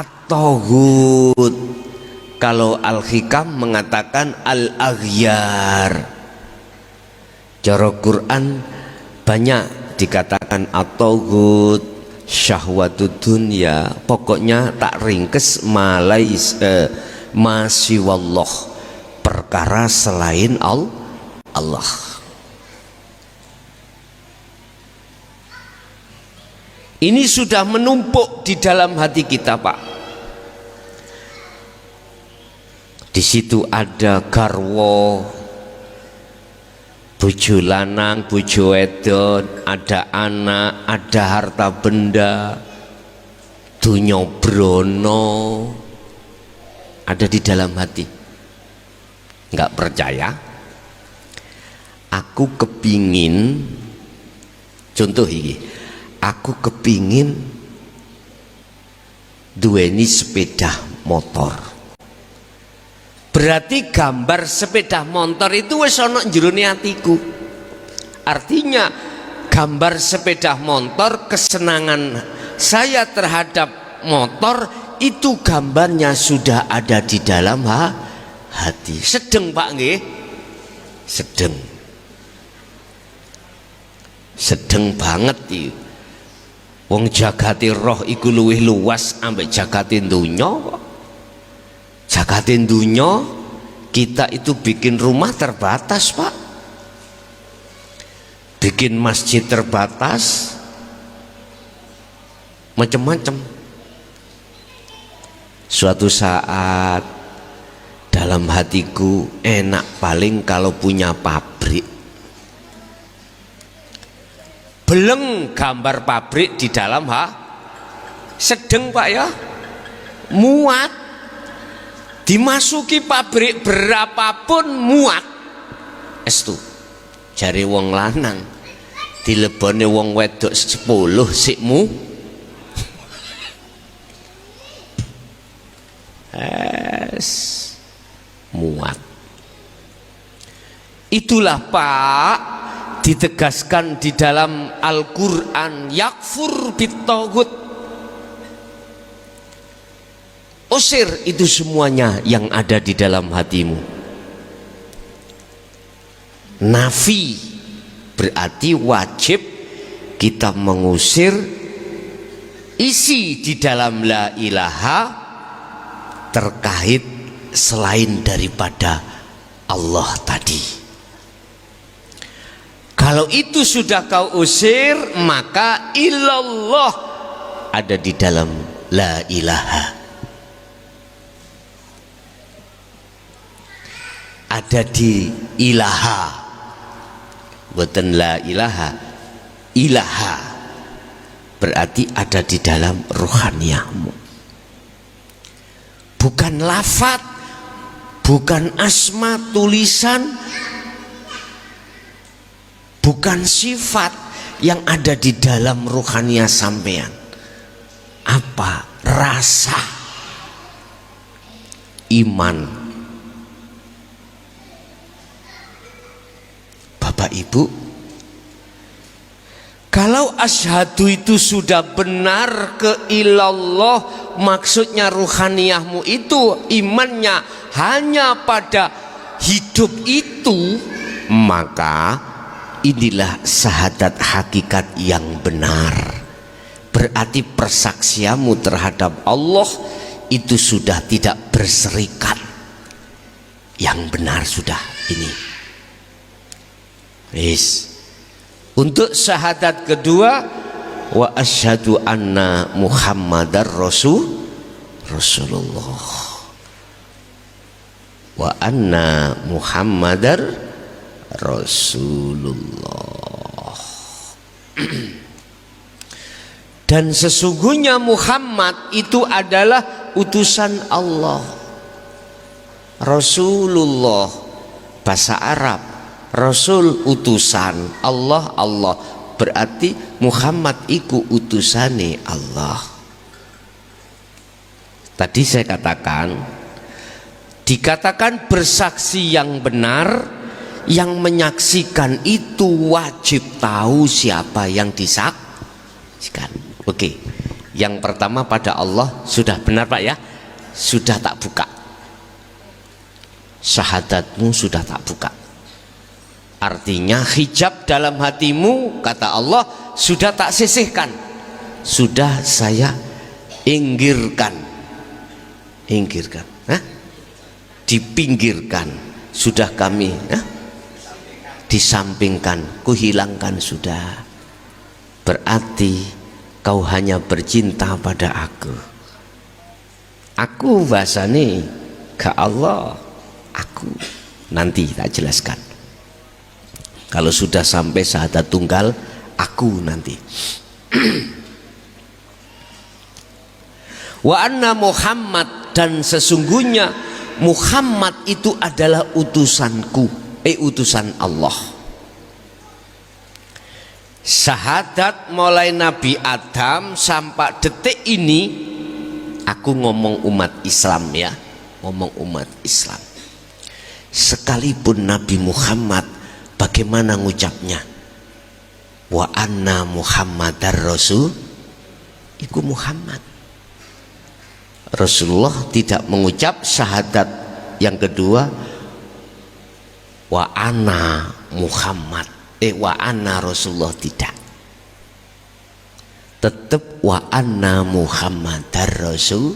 at-taghut. Kalau Al-Hikam mengatakan al-aghyar. Cara Quran banyak dikatakan at-taghut, syahwatud dunya. Pokoknya tak ringkes masiwallah, perkara selain Allah. Ini sudah menumpuk di dalam hati kita, Pak. Di situ ada garwa, bojo lanang, bojo wedon, ada anak, ada harta benda, dunya brono, ada di dalam hati. Enggak percaya? Aku kepingin, contoh ini, aku kepingin duweni sepeda motor. Berarti gambar sepeda motor itu wis ana jerone atiku. Artinya gambar sepeda motor, kesenangan saya terhadap motor itu gambarnya sudah ada di dalam hati. Sedeng Pak nggih? Sedeng. Sedeng banget iki. Wong jagate roh iku luwih luas ambek jagate donya kok. Jagate donya kita itu bikin rumah terbatas, Pak. Bikin masjid terbatas. Macam-macam. Suatu saat dalam hatiku enak paling kalau punya pabrik. Beleng gambar pabrik di dalam sedeng Pak ya, muat. Dimasuki pabrik berapapun muat. Estu jari wong lanang dilebone wong wedok 10 sikmu muat. Itulah Pak ditegaskan di dalam Al-Quran, yakfur bitaghut. Usir itu semuanya yang ada di dalam hatimu. Nafi berarti wajib kita mengusir isi di dalam la ilaha terkait selain daripada Allah tadi. Kalau itu sudah kau usir, maka illallah ada di dalam la ilaha. Ada di ilaha, bukan la ilaha. Ilaha berarti ada di dalam ruhaniyahmu. Bukan lafat, bukan asma tulisan, bukan sifat yang ada di dalam ruhaniyah sampean. Apa? Rasa iman. Bapak Ibu, kalau asyhadu itu sudah benar ke ilallah, maksudnya ruhaniyahmu itu imannya hanya pada hidup itu, maka inilah syahadat hakikat yang benar. Berarti persaksianmu terhadap Allah itu sudah tidak berserikat. Yang benar sudah ini. Untuk syahadat kedua, wa asyhadu anna Muhammadar Rasulullah. Wa anna Muhammadar Rasulullah. Dan sesungguhnya Muhammad itu adalah utusan Allah. Rasulullah bahasa Arab, Rasul utusan, Allah Allah, berarti Muhammad iku utusane Allah. Tadi saya katakan, dikatakan bersaksi yang benar, yang menyaksikan itu wajib tahu siapa yang disaksikan. Oke, Yang pertama pada Allah sudah benar Pak ya, sudah tak buka. Syahadatmu sudah tak buka. Artinya hijab dalam hatimu kata Allah sudah tak sisihkan, sudah saya inggirkan, dipinggirkan, sudah kami disampingkan, kuhilangkan sudah. Berarti kau hanya bercinta pada aku. Aku bahasane ke Allah, aku nanti tak jelaskan. Kalau sudah sampai syahadat tunggal, aku nanti. Wa anna Muhammad, dan sesungguhnya Muhammad itu adalah utusanku, utusan Allah. Syahadat mulai Nabi Adam sampai detik ini aku ngomong umat Islam ya, ngomong umat Islam. Sekalipun Nabi Muhammad bagaimana ngucapnya? Wa anna Muhammadar Rasul, iku Muhammad. Rasulullah tidak mengucap syahadat yang kedua wa anna Muhammad, wa anna Rasulullah, tidak. Tetap wa anna Muhammadar Rasul